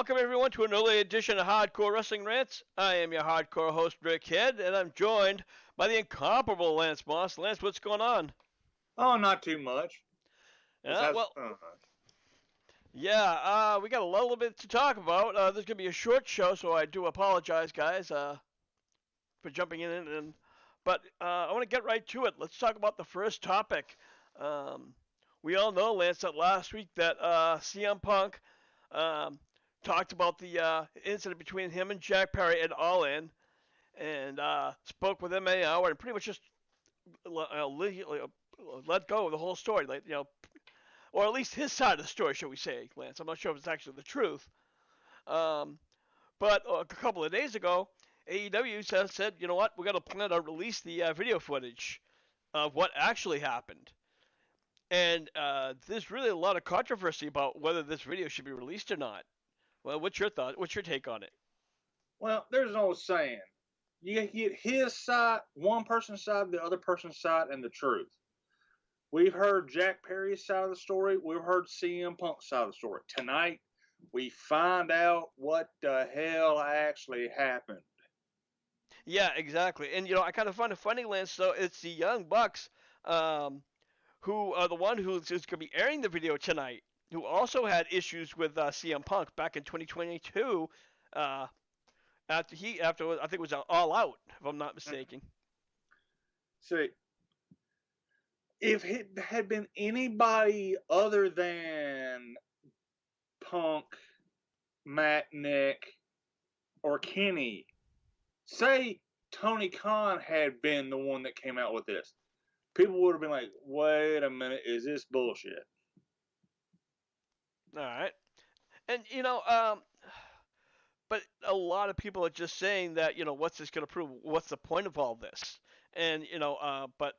Welcome everyone to another edition of Hardcore Wrestling Rants. I am your hardcore host Rick Head, and I'm joined by the incomparable Lance Moss. Lance, what's going on? Oh, not too much. Just Yeah, have well, uh, we got a little bit to talk about. This is gonna be a short show, so I do apologize, guys, for jumping in. But I want to get right to it. Let's talk about the first topic. Um, we all know, Lance, that last week that CM Punk um, talked about the incident between him and Jack Perry at All In, and spoke with him an hour and pretty much just let go of the whole story, or at least his side of the story, shall we say, Lance? I'm not sure if it's actually the truth. Um, but a couple of days ago, AEW said, you know what, we're going to plan to release the video footage of what actually happened. And there's really a lot of controversy about whether this video should be released or not. Well, what's your thought? What's your take on it? well, there's an old saying: you get his side, one person's side, the other person's side, and the truth. We've heard Jack Perry's side of the story. We've heard CM Punk's side of the story. Tonight, we find out what the hell actually happened. Yeah, exactly. And I kind of find it funny, Lance. So it's the Young Bucks, um, who are the one who's going to be airing the video tonight, who also had issues with CM Punk back in 2022. Uh, after I think it was All Out, if I'm not mistaken. See, if it had been anybody other than Punk, Matt, Nick, or Kenny, say Tony Khan had been the one that came out with this, people would have been like, wait a minute, is this bullshit? All right, and but a lot of people are just saying that what's this going to prove? What's the point of all this? And but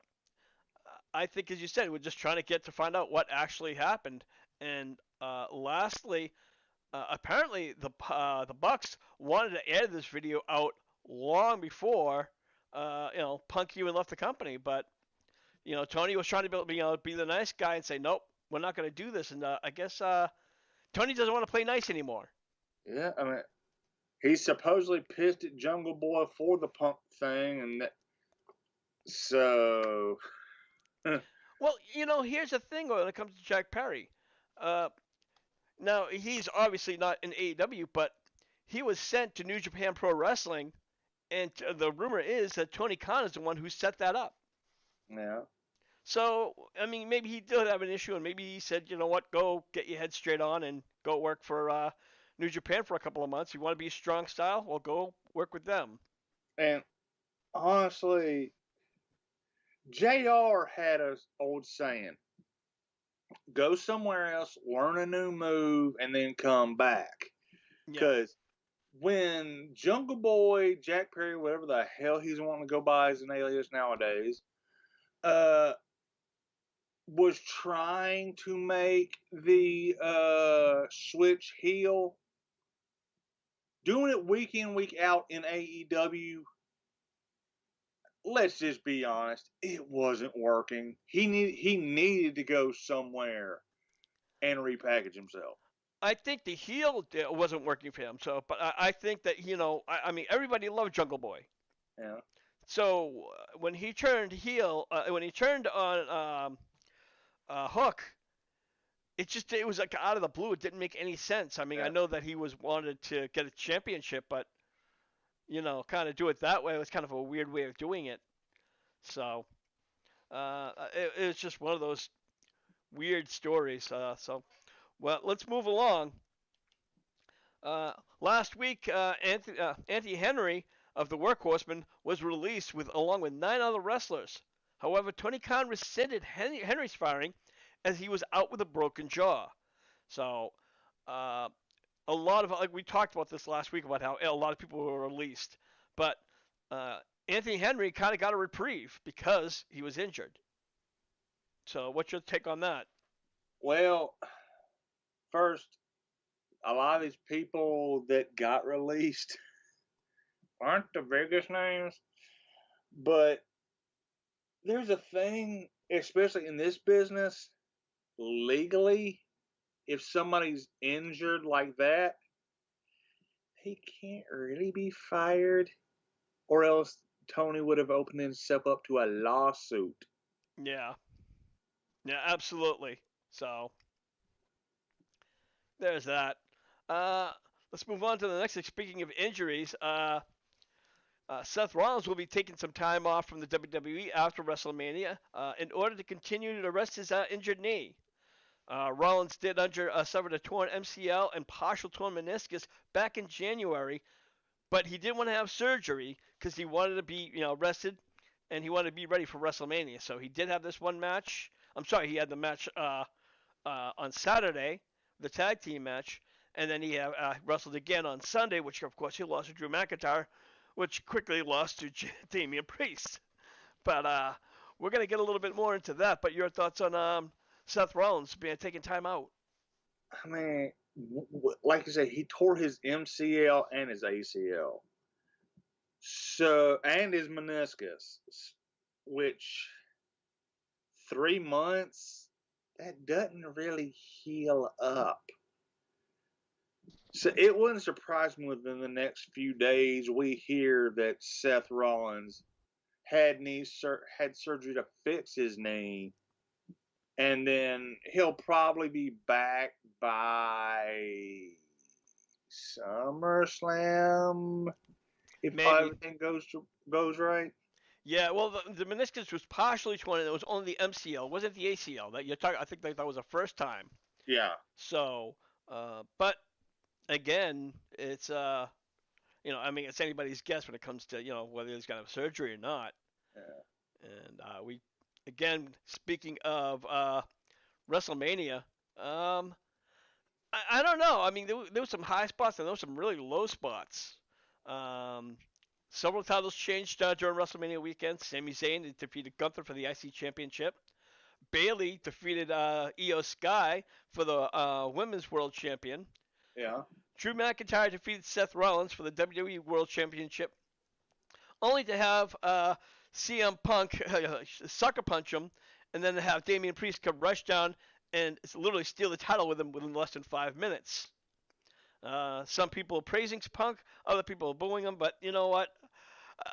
I think, as you said, we're just trying to get to find out what actually happened. And lastly, apparently the Bucks wanted to air this video out long before Punk even left the company, but Tony was trying to be the nice guy and say nope, we're not going to do this, and I guess Tony doesn't want to play nice anymore. Yeah, I mean, he supposedly pissed at Jungle Boy for the Punk thing, and that, so. Well, here's the thing when it comes to Jack Perry. Uh, Now he's obviously not in AEW, but he was sent to New Japan Pro Wrestling, and the rumor is that Tony Khan is the one who set that up. Yeah. So, I mean, maybe he did have an issue, and maybe he said, you know what, go get your head straight on and go work for New Japan for a couple of months. You want to be a strong style? Well, go work with them. And honestly, JR had an old saying: go somewhere else, learn a new move, and then come back. Yeah. Because when Jungle Boy, Jack Perry, whatever the hell he's wanting to go by as an alias nowadays, uh, was trying to make the switch heel, doing it week in, week out in AEW, let's just be honest, it wasn't working. He needed to go somewhere and repackage himself. I think the heel wasn't working for him. So, but I think that I mean, everybody loved Jungle Boy. Yeah. So when he turned heel, when he turned on Hook, it was like out of the blue. It didn't make any sense. I mean, I Yeah. know that he was wanted to get a championship, but kind of do it that way. It was kind of a weird way of doing it. So it was just one of those weird stories. So, well, let's move along. Last week, Anthony Henry of the Workhorsemen was released along with 9 other wrestlers. However, Tony Khan rescinded Henry's firing as he was out with a broken jaw. So, uh, a lot of like we talked about this last week about how a lot of people were released, but uh, Anthony Henry kind of got a reprieve because he was injured. So, what's your take on that? Well, first, a lot of these people that got released aren't the biggest names, but there's a thing, especially in this business, legally, if somebody's injured like that, he can't really be fired, or else Tony would have opened himself up to a lawsuit. Yeah. Yeah, absolutely. So there's that. Uh, let's move on to the next thing. Speaking of injuries, Seth Rollins will be taking some time off from the WWE after WrestleMania in order to continue to rest his injured knee. Rollins did suffered a torn MCL and partial torn meniscus back in January, but he didn't want to have surgery because he wanted to be, rested, and he wanted to be ready for WrestleMania. So he did have this one match. I'm sorry, he had the match on Saturday, the tag team match, and then he wrestled again on Sunday, which of course he lost to Drew McIntyre, which quickly lost to Damian Priest. But we're gonna get a little bit more into that. But your thoughts on Seth Rollins being taking time out? I mean, like you said, he tore his MCL and his ACL, so and his meniscus, which 3 months that doesn't really heal up. So it wouldn't surprise me within the next few days we hear that Seth Rollins had surgery to fix his knee, and then he'll probably be back by SummerSlam if Maybe. everything goes right. Yeah, well, the meniscus was partially torn, and it was only the MCL, it wasn't the ACL. That you're talking, I think that was the first time. Yeah, So, but again, it's I mean, it's anybody's guess when it comes to whether he's gonna have surgery or not. yeah. And we, again, speaking of WrestleMania, I don't know. I mean, there was some high spots and there was some really low spots. Um, Several titles changed during WrestleMania weekend. Sami Zayn defeated Gunther for the IC Championship. Bayley defeated Io Sky for the Women's World Champion. Yeah. Drew McIntyre defeated Seth Rollins for the WWE World Championship, only to have CM Punk sucker punch him, and then to have Damian Priest come rush down and literally steal the title with him within less than 5 minutes. Some people are praising Punk, other people are booing him, but you know what? Uh,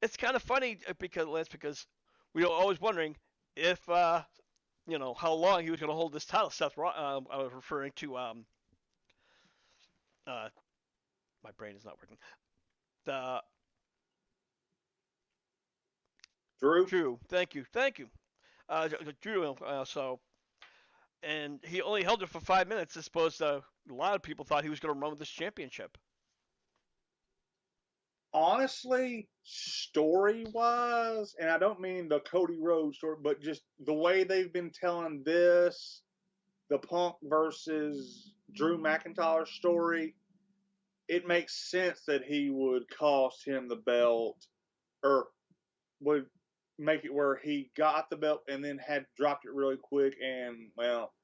it's kind of funny because we were always wondering if how long he was going to hold this title. I was referring to uh, my brain is not working. The Drew. Drew, thank you, Drew. And he only held it for 5 minutes, as opposed to a lot of people thought he was going to run with this championship. Honestly, story wise, and I don't mean the Cody Rhodes story, but just the way they've been telling this, the Punk versus Drew McIntyre story, it makes sense that he would cost him the belt, or would make it where he got the belt and then had dropped it really quick. And, well,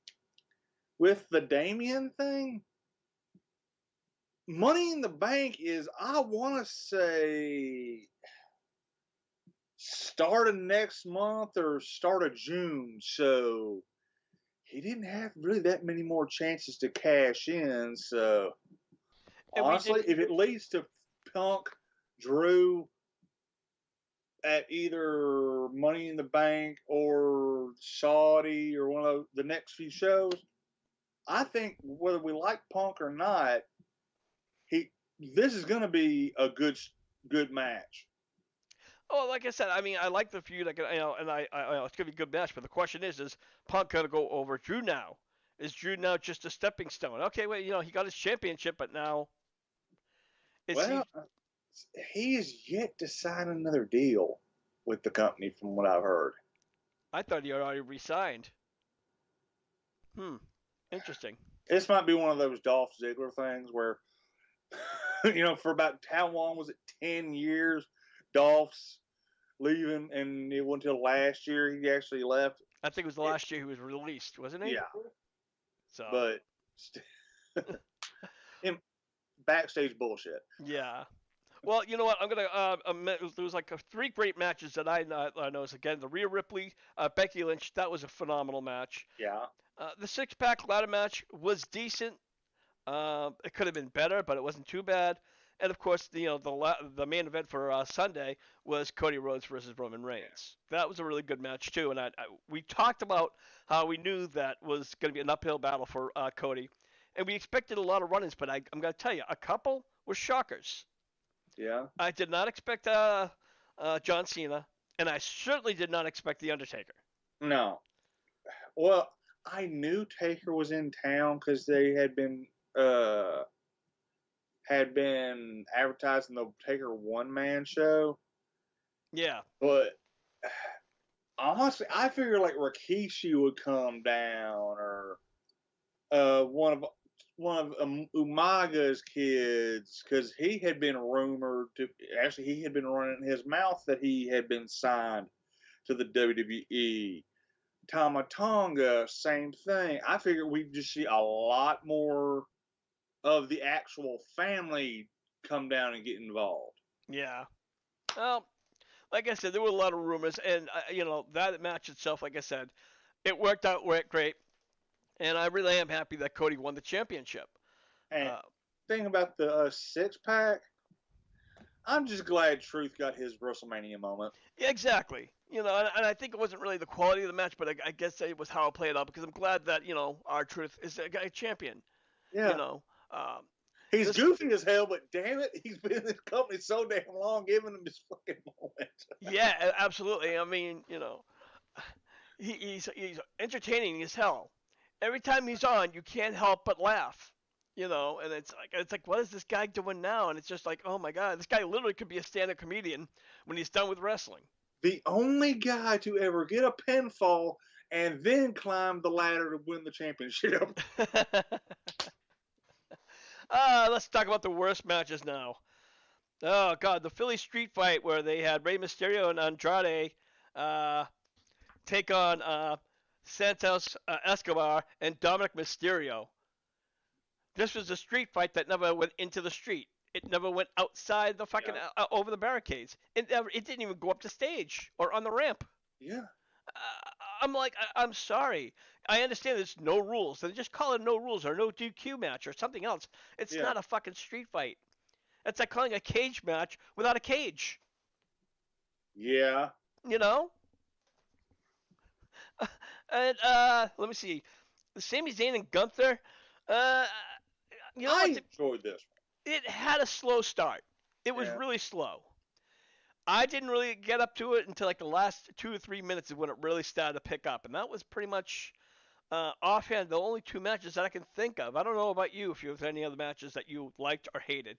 with the Damien thing, Money in the Bank is, I want to say, start of next month or start of June. So he didn't have really that many more chances to cash in. So And we did. honestly, if it leads to Punk, Drew at either Money in the Bank or Saudi or one of the next few shows, I think whether we like Punk or not, he this is going to be a good match. Oh, like I said, I mean, I like the feud. And it's gonna be a good match. But the question is Punk gonna go over Drew now? Is Drew now just a stepping stone? Okay, wait, he got his championship, but now is he? Well, he is yet to sign another deal with the company, from what I've heard. I thought he had already resigned. Hmm, interesting. This might be one of those Dolph Ziggler things where, for about how long was it? 10 years, Dolph's leaving, and it wasn't until last year he actually left. I think it was the last year he was released, wasn't he? Yeah, So. but backstage bullshit. Yeah. Well, you know what? I'm gonna. There was like three great matches that I noticed. Again, the Rhea Ripley, Becky Lynch. That was a phenomenal match. Yeah. The six-pack ladder match was decent. It could have been better, but it wasn't too bad. And of course, the main event for Sunday was Cody Rhodes versus Roman Reigns. That was a really good match too. And we talked about how we knew that was going to be an uphill battle for Cody, and we expected a lot of run-ins. But I'm going to tell you, a couple were shockers. Yeah. I did not expect John Cena, and I certainly did not expect The Undertaker. No. Well, I knew Taker was in town because they uh had been advertising the Taker one man show. Yeah. But honestly, I figured like Rikishi would come down, or one of Umaga's kids, because he had been rumored to. Actually, he had been running his mouth that he had been signed to the WWE. Tama Tonga, same thing. I figured we'd just see a lot more of the actual family come down and get involved. Yeah. Well, like I said, there were a lot of rumors, and that match itself, like I said, it worked out great, and I really am happy that Cody won the championship. And thing about the 6-pack, I'm just glad Truth got his WrestleMania moment. Yeah, exactly. And I think it wasn't really the quality of the match, but I guess it was how it played out, because I'm glad that our Truth is a champion. Yeah. He's goofy as hell, but damn it, he's been in this company so damn long, giving him his fucking moment. Yeah, absolutely. I mean, he's entertaining as hell. Every time he's on, you can't help but laugh. And it's like, what is this guy doing now? And it's just like, oh my god, this guy literally could be a stand-up comedian when he's done with wrestling. The only guy to ever get a pinfall and then climb the ladder to win the championship. Let's talk about the worst matches now. Oh god, the Philly Street Fight where they had Rey Mysterio and Andrade take on Santos Escobar and Dominic Mysterio. This was a street fight that never went into the street. It never went outside the fucking over the barricades. It didn't even go up the stage or on the ramp. Yeah. I'm like, I'm sorry. I understand there's no rules. Then just call it no rules or no DQ match or something else. It's not a fucking street fight. It's like calling a cage match without a cage. Yeah. And let me see. Sami Zayn and Gunther. I enjoyed this. It had a slow start. It was really slow. I didn't really get up to it until like the last 2 or 3 minutes is when it really started to pick up, and that was pretty much offhand the only two matches that I can think of. I don't know about you if you have any other matches that you liked or hated.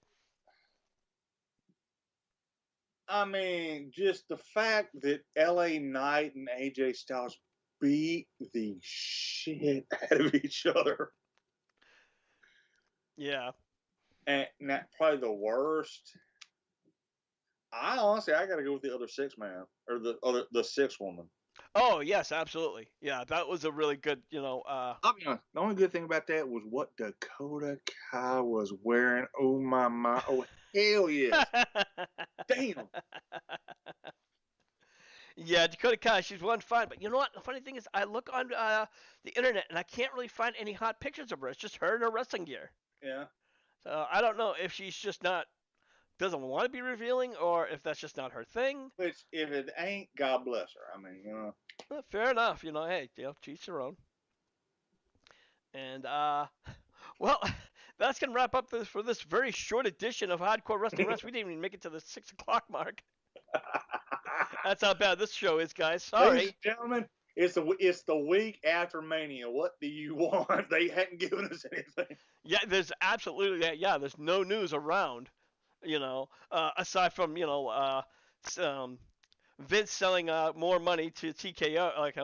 I mean, just the fact that LA Knight and AJ Styles beat the shit out of each other. Yeah. And that probably the worst. I got to go with the other 6-man or the 6-woman. Oh yes, absolutely. Yeah, that was a really good. I'll be honest. The only good thing about that was what Dakota Kai was wearing. Oh my! Oh hell yes! Damn. Yeah, Dakota Kai, she's one fine, but you know what? The funny thing is, I look on the internet and I can't really find any hot pictures of her. It's just her in her wrestling gear. Yeah. So I don't know if she's just doesn't want to be revealing, or if that's just not her thing. Which, if it ain't, God bless her. I mean, Well, fair enough. Hey, teach their own. And well, that's gonna wrap up for this very short edition of Hardcore Wrestling Rants. We didn't even make it to the 6 o'clock mark. That's how bad this show is, guys. Sorry. Ladies and gentlemen, it's the week after Mania. What do you want? They hadn't given us anything. Yeah, there's absolutely there's no news around. Aside from Vince selling more money to TKO, like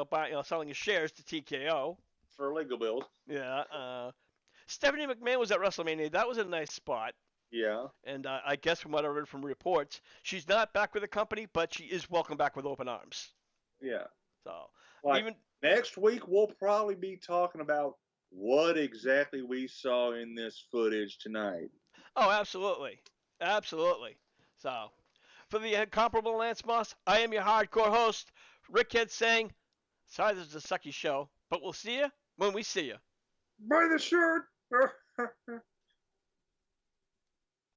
selling his shares to TKO for legal bills. Yeah. Stephanie McMahon was at WrestleMania. That was a nice spot. Yeah. And I guess from what I read from reports, she's not back with the company, but she is welcome back with open arms. Yeah. So even next week, we'll probably be talking about what exactly we saw in this footage tonight. Oh, absolutely. Absolutely. So, for the incomparable Lance Moss, I am your hardcore host, Rickhead, saying, sorry this is a sucky show, but we'll see you when we see you. Buy the shirt!